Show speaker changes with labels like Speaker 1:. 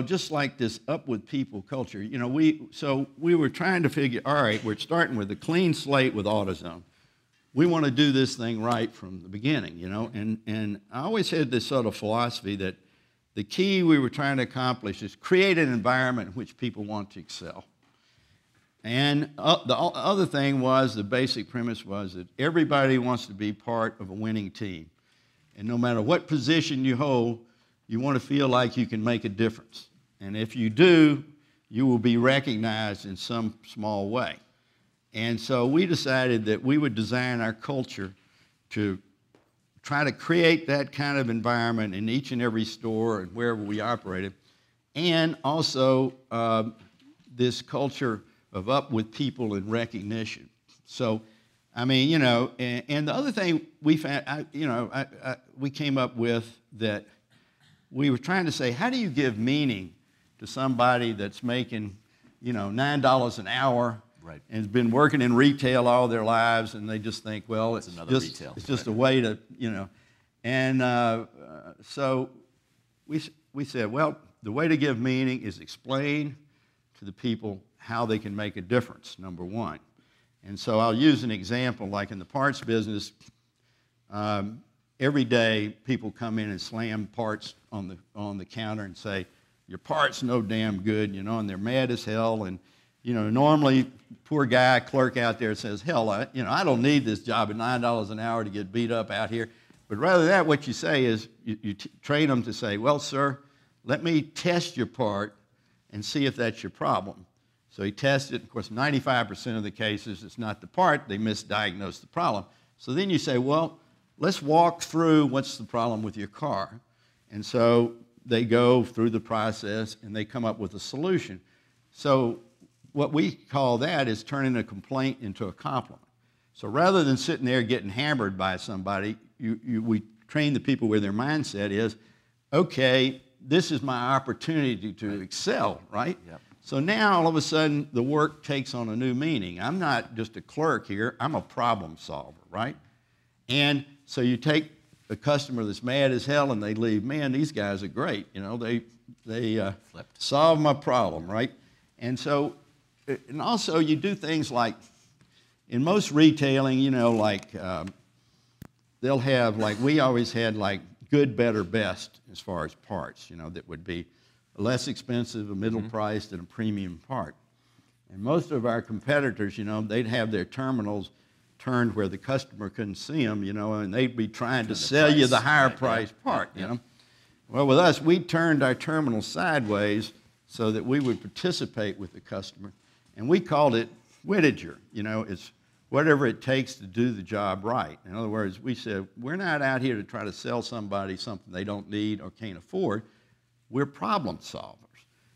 Speaker 1: just like this up with people culture, so we were trying to figure, all right, we're starting with a clean slate with AutoZone. We want to do this thing right from the beginning, and I always had this sort of philosophy that the key we were trying to accomplish is create an environment in which people want to excel. And the other thing was, the basic premise was that everybody wants to be part of a winning team. And no matter what position you hold, you want to feel like you can make a difference. And if you do, you will be recognized in some small way. And so we decided that we would design our culture to try to create that kind of environment in each and every store and wherever we operated, and also this culture of up with people and recognition. So, and the other thing we found, we came up with that we were trying to say, how do you give meaning to somebody that's making, $9 an hour, right, and has been working in retail all their lives, and they just think, well, it's just a way to, And so we said, well, the way to give meaning is explain to the people how they can make a difference, number one. And so I'll use an example, like in the parts business. Every day, people come in and slam parts on the counter and say, your part's no damn good, and they're mad as hell. And, normally, poor guy, clerk out there says, hell, I don't need this job at $9 an hour to get beat up out here. But rather than that, what you say is, you train them to say, well, sir, let me test your part and see if that's your problem. So he tests it. Of course, 95% of the cases, it's not the part. They misdiagnose the problem. So then you say, well, let's walk through what's the problem with your car. And so they go through the process, and they come up with a solution. So what we call that is turning a complaint into a compliment. So rather than sitting there getting hammered by somebody, we train the people where their mindset is, okay, this is my opportunity to excel, right? Yep. So now, all of a sudden, the work takes on a new meaning. I'm not just a clerk here. I'm a problem solver, right? And so you take a customer that's mad as hell, and they leave, man, these guys are great. They solve my problem, right? And so, and also you do things like, in most retailing, they'll have, we always had, good, better, best as far as parts, that would be less expensive, a middle-priced, and a premium part. And most of our competitors, they'd have their terminals turned where the customer couldn't see them, and they'd be trying to sell you the higher-priced part, Well, with us, we turned our terminal sideways so that we would participate with the customer, and we called it Whittager. It's whatever it takes to do the job right. In other words, we said, we're not out here to try to sell somebody something they don't need or can't afford. We're problem solvers.